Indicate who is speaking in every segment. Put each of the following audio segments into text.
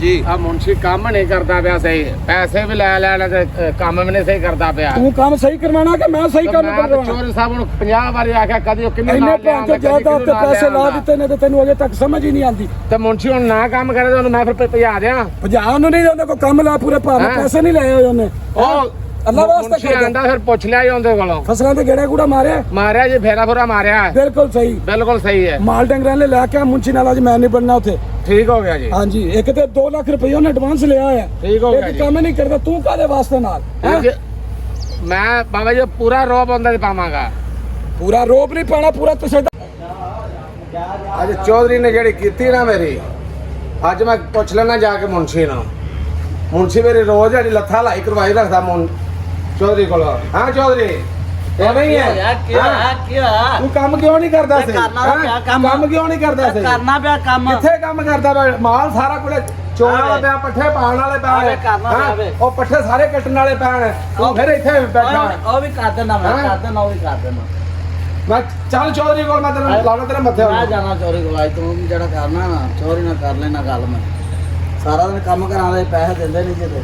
Speaker 1: ਹਾਂਜੀ
Speaker 2: ਆ ਮੁੰਸ਼ੀ ਕੰਮ ਨਹੀਂ ਕਰਦਾ ਪਿਆ ਸਹੀ, ਪੈਸੇ ਵੀ ਲੈ ਲੈਣ ਤੇ ਕੰਮ ਵੀ ਨਹੀਂ ਸਹੀ ਕਰਦਾ ਪਿਆ।
Speaker 3: ਤੂੰ ਕੰਮ ਸਹੀ ਕਰਵਾਣਾ ਕਿ ਮੈਂ ਸਹੀ ਕੰਮ ਕਰਵਾਉਣਾ?
Speaker 2: ਚੋਰ ਸਾਹਿਬ ਨੂੰ 50 ਵਾਰੀ ਆਖਿਆ ਕਦੀ ਉਹ ਕਿੰਨੇ
Speaker 3: ਇੰਨੇ ਭਾਂਤ ਜ਼ਿਆਦਾ ਤੇ ਪੈਸੇ ਲਾ ਦਿੱਤੇ ਨੇ ਤੇ ਤੈਨੂੰ ਅਜੇ ਤੱਕ ਸਮਝ ਹੀ ਨਹੀਂ ਆਉਂਦੀ।
Speaker 2: ਤੇ ਮੁੰਸ਼ੀ ਹੁਣ ਨਾ ਕੰਮ ਕਰੇ ਤਾਂ ਉਹਨੂੰ ਮੈਂ ਫਿਰ ਭਜਾ ਦਿਆਂ।
Speaker 3: ਭਜਾ ਉਹਨੂੰ ਨਹੀਂ, ਉਹਦੇ ਕੋਲ ਕੰਮ ਲਾ ਪੂਰੇ ਭਾਵੇਂ ਪੈਸੇ ਨਹੀਂ ਲਏ ਹੋਏ ਉਹਨੇ।
Speaker 2: ਉਹ
Speaker 3: ਅੱਲਾ ਵਾਸਤੇ
Speaker 2: ਮੁੰਸ਼ੀ ਆਂਦਾ ਫਿਰ ਪੁੱਛ ਲਿਆ ਜੀ ਉਹਦੇ ਕੋਲੋਂ।
Speaker 3: ਫਸਲਾਂ ਤੇ ਗੇੜਾ ਗੂੜਾ ਮਾਰਿਆ
Speaker 2: ਜੀ, ਫੇਰਾ ਫੁਰਾ ਮਾਰਿਆ।
Speaker 3: ਬਿਲਕੁਲ ਸਹੀ,
Speaker 2: ਬਿਲਕੁਲ ਸਹੀ ਹੈ।
Speaker 3: ਮਾਲ ਡੰਗਰਾਂ ਨੇ ਲੈ ਕੇ ਮੁੰਸ਼ੀ ਨਾਲ ਅੱਜ ਮੈਂ ਨਹੀਂ ਬਣਨਾ ਉੱਥੇ।
Speaker 2: ਠੀਕ ਹੋ ਗਿਆ ਜੀ।
Speaker 3: ਹਾਂਜੀ, ਇੱਕ ਤੇ 2 ਲੱਖ ਰੁਪਏ ਉਹਨੇ ਐਡਵਾਂਸ ਲਿਆ ਹੋਇਆ।
Speaker 2: ਠੀਕ ਹੋ ਗਿਆ
Speaker 3: ਇਹ
Speaker 2: ਜੀ।
Speaker 3: ਕੰਮ ਨਹੀਂ ਕਰਦਾ ਤੂੰ ਕਾਹਦੇ ਵਾਸਤੇ ਨਾਲ?
Speaker 2: ਮੈਂ ਬਾਬਾ ਜੀ ਪੂਰਾ ਰੋਬ ਹੁੰਦਾ ਤੇ ਪਾਵਾਂਗਾ।
Speaker 3: ਪੂਰਾ ਰੋਬ ਨਹੀਂ ਪਾਣਾ, ਪੂਰਾ ਤਸ਼ੱਦਦ।
Speaker 2: ਅੱਜ ਚੌਧਰੀ ਨੇ ਜਿਹੜੀ ਕੀਤੀ ਨਾ ਮੇਰੀ, ਅੱਜ ਮੈਂ ਪੁੱਛ ਲੈਣਾ ਜਾ ਕੇ ਮੁੰਸ਼ੀ ਨੂੰ। ਮੁੰਸ਼ੀ ਮੇਰੀ ਰੋਜ਼ ਜਿਹੜੀ ਲੱਥਾ ਲਾਈ ਕਰਵਾਈ ਰੱਖਦਾ ਚੌਧਰੀ ਕੋਲ। ਹਾਂ ਚੌਧਰੀ ਐਵੇਂ ਹੀ ਹੈ। ਤੂੰ ਕੰਮ ਕਿਉਂ ਨਹੀਂ ਕਰਦਾ ਸੀ? ਕੰਮ ਕਿਉਂ ਨਹੀਂ ਕਰਦਾ ਸੀ?
Speaker 4: ਕਰਨਾ ਪਿਆ ਕੰਮ।
Speaker 2: ਕਿੱਥੇ ਕੰਮ ਕਰਦਾ ਪਿਆ? ਮਾਲ ਸਾਰਾ ਕੋਲੇ ਚੋਣ ਵਾਲਾ ਪਿਆ, ਪੱਠੇ ਪਾਣ ਵਾਲੇ ਪਏ, ਉਹ ਪੱਠੇ ਸਾਰੇ ਕੱਟਣ ਵਾਲੇ ਪੈਣ। ਤੂੰ ਫਿਰ ਇੱਥੇ ਬੈਠਾ।
Speaker 4: ਉਹ ਵੀ ਕਰ ਦਿੰਦਾ, ਮੈਂ ਕਰ ਦਿੰਦਾ, ਉਹ ਵੀ ਕਰ ਦਿੰਦਾ।
Speaker 2: ਮੈਂ ਚੱਲ ਚੌਧਰੀ ਕੋਲ, ਮੈਂ ਤੈਨੂੰ ਲਾਉਣਾ ਤੇਰੇ ਮੱਥੇ।
Speaker 4: ਮੈਂ ਜਾਣਾ ਚੋਰੀ ਕੋਲ। ਅੱਜ ਤੂੰ ਜਿਹੜਾ ਕਰਨਾ ਨਾ ਚੋਰੀ ਨਾ ਕਰ ਲੈਣਾ ਗੱਲ। ਮੈਂ ਸਾਰਾ ਦਿਨ ਕੰਮ ਕਰਾਉਂਦੇ, ਪੈਸੇ ਦਿੰਦੇ ਨਹੀਂ ਜਿੱਦੇ।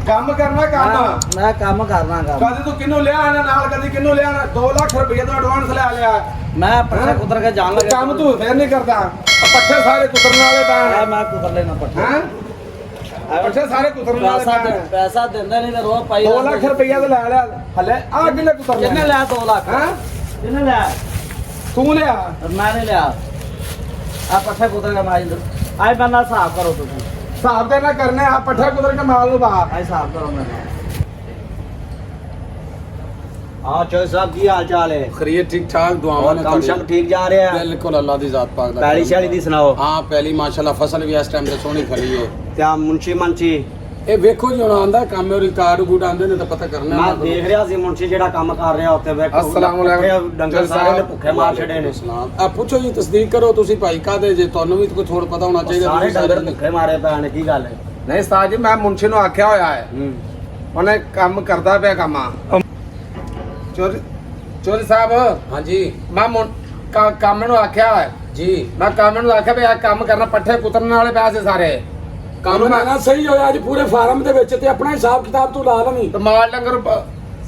Speaker 2: ਕੰਮ ਕਰਨਾ ਕੰਮ।
Speaker 4: ਮੈਂ ਕੰਮ ਕਰਨਾ ਕੰਮ।
Speaker 2: ਕਦੇ ਤੂੰ ਕਿੰਨੂੰ ਲਿਆ ਆਣਾ ਨਾਲ, ਕਦੀ ਕਿੰਨੂੰ ਲਿਆ ਆਣਾ। 2 ਲੱਖ ਰੁਪਏ ਦਾ ਐਡਵਾਂਸ ਲੈ ਲਿਆ।
Speaker 4: ਮੈਂ ਪੱਠੇ ਕੁਤਰ ਕੇ ਜਾਣ ਲੱਗਾ।
Speaker 2: ਕੰਮ ਤੂੰ ਫੇਰ ਨਹੀਂ ਕਰਦਾ। ਪੱਠੇ ਸਾਰੇ ਕੁਤਰਨ ਵਾਲੇ ਪੈਣ।
Speaker 4: ਮੈਂ ਕੁਤਰ ਲੈਣਾ ਪੱਠੇ।
Speaker 2: ਹਾਂ ਪੱਠੇ ਸਾਰੇ ਕੁਤਰਨ ਵਾਲੇ ਪੈਣ।
Speaker 4: ਪੈਸਾ ਦਿੰਦਾ ਨਹੀਂ ਤੇ ਰੋਹ ਪਾਈ।
Speaker 2: 2 ਲੱਖ ਰੁਪਏ ਦਾ ਲੈ ਲਿਆ ਹਲੇ। ਆ ਕਿੰਨੇ ਕੁਤਰ
Speaker 4: ਕਿੰਨੇ ਲਿਆ? 2 ਲੱਖ।
Speaker 2: ਹਾਂ
Speaker 4: ਕਿੰਨੇ ਲਿਆ?
Speaker 2: ਤੂੰ ਲਿਆ।
Speaker 4: ਮੈਂ ਨਹੀਂ ਲਿਆ। ਆ ਪੱਠੇ ਕੁਤਰ ਕੇ ਮਾਰ ਦਿੰਦਾ। ਆਏ ਬੰਦਾ ਹਿਸਾਬ ਕਰੋ ਤੁਸੀਂ।
Speaker 2: ਹਿਸਾਬ ਤੇ ਨਾ ਕਰਨੇ ਆ। ਪੱਠੇ ਕੁਤਰ ਕੇ ਮਾਲ ਨੂੰ ਬਾਹਰ।
Speaker 4: ਆਏ ਹਿਸਾਬ ਕਰੋ ਮੇਰੇ। हाँ चौधरी साहब की हाल चाल है?
Speaker 1: खरीद ठीक ठाक, दुआवां ने
Speaker 4: काम शम ठीक जा रहे हैं?
Speaker 1: बिल्कुल अल्लाह दी जात पाक दा।
Speaker 4: पहली शाली दी सुनाओ।
Speaker 1: हाँ पहली माशाल्लाह फसल भी इस टाइम ते सोहनी खड़ी है।
Speaker 4: क्या मुंशी मंशी
Speaker 1: ਇਹ ਵੇਖੋ ਜੀ ਹੁਣ ਆਂਦਾ ਕੰਮ ਉਹ ਰਿਕਾਰਡ ਗੂਡ ਆਂਦੇ ਨੇ ਤਾਂ ਪਤਾ ਕਰਨਾ।
Speaker 4: मैं देख रहा सी मुंशी जेड़ा काम कर रहा उत्ते बैठो।
Speaker 2: अस्सलाम वालेकुम।
Speaker 4: डंगर सारे ने भुखे मार छड़े ने।
Speaker 1: ਆ ਪੁੱਛੋ ਜੀ, ਤਸਦੀਕ ਕਰੋ ਤੁਸੀਂ ਭਾਈ ਕਾਦੇ ਜੇ ਤੁਹਾਨੂੰ ਵੀ ਕੋਈ ਥੋੜਾ ਪਤਾ ਹੋਣਾ ਚਾਹੀਦਾ।
Speaker 4: सारे डंगर भुखे मारे पए ने। की गल है?
Speaker 2: ਨਹੀਂ ਉਸਤਾਦ ਜੀ, ਮੈਂ ਮੁੰਸ਼ੀ ਨੂੰ ਆਖਿਆ ਹੋਇਆ ਹੈ। ਉਹਨੇ ਕੰਮ ਕਰਦਾ ਪਿਆ ਕੰਮ। ਚੋਰੀ ਸਾਹਿਬ
Speaker 1: ਹਾਂਜੀ
Speaker 2: ਮੈਂ ਕੰਮ ਨੂੰ ਆਖਿਆ ਹੈ
Speaker 1: ਜੀ।
Speaker 2: ਮੈਂ ਕੰਮ ਨੂੰ ਆਖਿਆ ਵੀ ਆ ਕੰਮ ਕਰਨਾ। ਪੱਠੇ ਕੁਤਰਨ ਵਾਲੇ ਪੈਸੇ ਸਾਰੇ
Speaker 3: ਕੰਮ ਲੈਣਾ ਸਹੀ ਹੋਇਆ ਅੱਜ ਪੂਰੇ ਫਾਰਮ ਦੇ ਵਿੱਚ ਤੇ ਆਪਣਾ ਹਿਸਾਬ ਕਿਤਾਬ ਤੂੰ ਲਾ ਲਵੀਂ।
Speaker 2: ਤੇ ਮਾਲ ਡੰਗਰ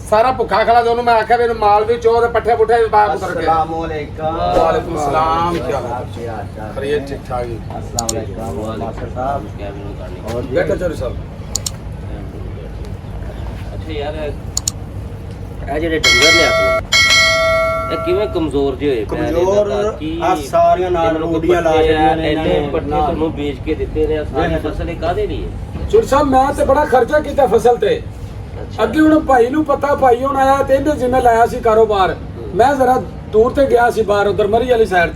Speaker 2: ਸਾਰਾ ਭੁੱਖਾ ਖੜਾ ਤੇ ਉਹਨੂੰ ਮੈਂ ਆਖਿਆ ਵੀ ਇਹਨੂੰ ਮਾਲ ਵੀ ਚੋ ਤੇ ਪੱਠੇ ਪੁੱਠੇ ਵੀ ਬਾਹਰ ਕੁਤਰ ਕੇ।
Speaker 4: अस्सलाम वालेकुम।
Speaker 1: वालेकुम सलाम। क्या हाल
Speaker 4: क्या हाल?
Speaker 1: खरीद ठीक ठाक जी।
Speaker 4: अस्सलाम वालेकुम मास्टर साहब। और
Speaker 1: बैठो चौधरी साहब।
Speaker 5: ਅੱਛਾ ਯਾਰ ਇਹ ਜਿਹੜੇ ਡੰਗਰ ਨੇ ਆਪਣੇ ਇਹ ਕਿਵੇਂ ਕਮਜ਼ੋਰ ਜਿਹੇ ਹੋਏ ਪਏ ਨੇ?
Speaker 4: कमजोर आ सारियां नाल रोडियां ला छड़ियां ने
Speaker 5: ਇੰਨੇ ਪੱਠੇ ਤੁਹਾਨੂੰ ਵੇਚ ਕੇ ਦਿੱਤੇ ਨੇ। ਸਾਰੀ ਫਸਲ ਇਹ ਕਾਹਦੇ ਲਈ ਹੈ?
Speaker 3: ਚੁਰ ਸਾਹਿਬ ਮੈਂ ਤੇ ਬੜਾ ਖਰਚਾ ਕੀਤਾ ਫਸਲ ਤੇ। ਅੱਗੇ ਹੁਣ ਭਾਈ ਨੂੰ ਪਤਾ, ਭਾਈ ਹੁਣ ਆਇਆ ਤੇ ਇਹਦੇ ਜਿੰਨੇ ਲਾਇਆ ਸੀ ਕਾਰੋਬਾਰ। ਮੈਂ ਜ਼ਰਾ ਦੂਰ ਤੇ ਗਿਆ ਸੀ ਬਾਹਰ, ਉਧਰ ਮਰੀ ਵਾਲੀ ਸਾਈਡ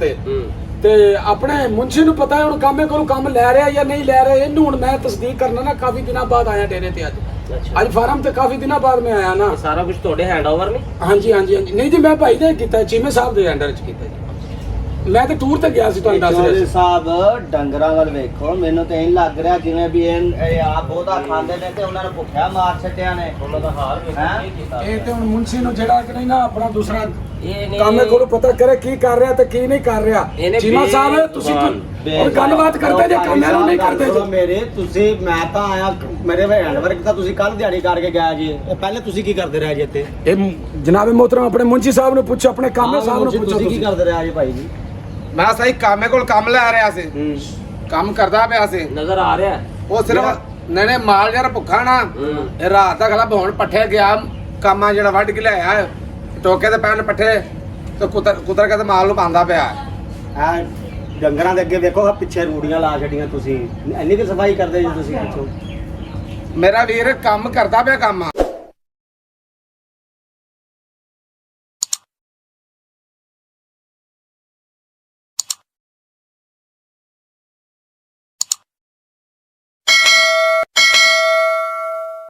Speaker 3: ਤੇ ਆਪਣੇ ਮੁੰਸ਼ੀ ਨੂੰ ਪਤਾ ਹੈ ਹੁਣ ਕਾਮੇ ਕੋਲ ਕੰਮ ਲੈ ਰਿਹਾ ਜਾਂ ਨਹੀਂ ਲੈ ਰਿਹਾ। ਇਹਨੂੰ ਹੁਣ ਮੈਂ ਤਸਦੀਕ ਕਰਨਾ ਨਾ, ਕਾਫੀ ਦਿਨਾਂ ਬਾਅਦ ਆਇਆ ਡੇਰੇ ਤੇ ਅੱਜ ਫਾਰਮ ਤੇ ਕਾਫੀ ਦਿਨਾਂ ਬਾਅਦ ਮੈਂ ਆਇਆ ਨਾ।
Speaker 5: ਇਹ ਸਾਰਾ ਕੁਝ ਤੁਹਾਡੇ ਹੈਂਡਓਵਰ ਨੇ?
Speaker 3: ਹਾਂਜੀ ਹਾਂਜੀ ਹਾਂਜੀ। ਨਹੀਂ ਜੀ ਮੈਂ ਭਾਈ ਦੇ ਕੀਤਾ, ਚੀਮੇ ਸਾਹਿਬ ਦੇ ਅੰਡਰ ਚ ਕੀਤਾ ਜੀ। ਮੈਂ ਤੇ ਟੂਰ ਤੇ ਗਿਆ ਸੀ, ਤੁਹਾਨੂੰ ਦੱਸ ਰਿਹਾ
Speaker 4: ਚੌਧਰੀ
Speaker 3: ਸੀ।
Speaker 4: ਸਾਹਿਬ ਡੰਗਰਾਂ ਵੱਲ ਵੇਖੋ, ਮੈਨੂੰ ਤੇ ਇਹ ਲੱਗ ਰਿਹਾ ਜਿਵੇਂ ਵੀ ਇਹ ਆਪ ਬਹੁਤਾ ਖਾਂਦੇ ਨੇ ਤੇ ਉਹਨਾਂ ਨੂੰ ਭੁੱਖਿਆ ਮਾਰ ਛੱਡਿਆ ਨੇ।
Speaker 5: ਉਹਨਾਂ ਦਾ ਹਾਲ
Speaker 4: ਹੈਂ?
Speaker 5: ਵੇਖੋ ਕੀ ਕੀਤਾ।
Speaker 3: ਇਹ ਤੇ ਹੁਣ ਮੁੰਸ਼ੀ ਨੂੰ ਜਿਹੜਾ ਕਿ ਨਹੀਂ ਨਾ ਆਪਣਾ ਦੂਸਰਾ
Speaker 5: ਇਹ ਨਹੀਂ
Speaker 3: ਕਾਮੇ ਕੋਲ ਪਤਾ ਕਰੇ ਕੀ ਕਰ ਰਿਹਾ ਤੇ ਕੀ ਨਹੀਂ ਕਰ ਰਿਹਾ।
Speaker 5: ਇਹਨੇ
Speaker 3: ਚੀਮਾ ਸਾਹਿਬ ਤੁਸੀਂ ਹੁਣ ਗੱਲਬਾਤ ਕਰਦੇ ਜੇ ਕਾਮੇ ਨੂੰ ਨਹੀਂ ਕਰਦੇ ਜੀ।
Speaker 4: ਮੇਰੇ ਤੁਸੀਂ ਮੈਂ ਤਾਂ ਆਇਆ, ਮੇਰੇ ਹੈਂਡਵਰਕ ਤਾਂ ਤੁਸੀਂ ਕੱਲ ਦਿਹਾੜੀ ਕਰਕੇ ਗਿਆ ਜੀ। ਇਹ ਪਹਿਲੇ ਤੁਸੀਂ ਕੀ ਕਰਦੇ ਰਹੇ ਜੀ ਇੱਥੇ?
Speaker 3: ਇਹ ਜਨਾਬ ਮੋਹਤਰਮ ਆਪਣੇ ਮੁੰਸ਼ੀ ਸਾਹਿਬ ਨੂੰ ਪੁੱਛੋ, ਆਪਣੇ ਕਾਮੇ ਸਾਹਿਬ ਨੂੰ ਪੁੱਛੋ
Speaker 4: ਤੁਸੀਂ ਕੀ ਕਰਦੇ ਰਹੇ ਜੀ ਭਾਈ ਜੀ?
Speaker 2: ਮੈਂ ਸਹੀ ਕਾਮੇ ਕੋਲ ਕੰਮ ਲੈ ਰਿਹਾ ਸੀ, ਕੰਮ ਕਰਦਾ ਪਿਆ ਸੀ।
Speaker 5: ਨਜ਼ਰ ਆ ਰਿਹਾ
Speaker 2: ਉਹ ਸਿਰਫ ਨਨੇ ਮਾਲ ਯਾਰ ਭੁੱਖਾ ਨਾ ਇਹ ਰਾਤ ਦਾ ਖਲਾ ਹੁਣ ਪੱਠੇ ਗਿਆ ਕਾਮਾ ਜਿਹੜਾ ਵੱਢ ਕੇ ਲਿਆਇਆ ਟੋਕੇ ਤੇ ਪੈਣ ਪੱਠੇ ਤੇ ਕੁਤਰ ਕੇ ਤੇ ਮਾਲ ਨੂੰ ਪਾਉਂਦਾ ਪਿਆ।
Speaker 4: ਆ ਡੰਗਰਾਂ ਦੇ ਅੱਗੇ ਵੇਖੋ, ਪਿੱਛੇ ਰੂੜੀਆਂ ਲਾ ਛੱਡੀਆਂ ਤੁਸੀਂ। ਇੰਨੀ ਕਿ ਸਫਾਈ ਕਰਦੇ ਜੀ ਤੁਸੀਂ? ਪੁੱਛੋ।
Speaker 2: ਮੇਰਾ ਵੀਰ ਕੰਮ ਕਰਦਾ ਪਿਆ ਕੰਮ।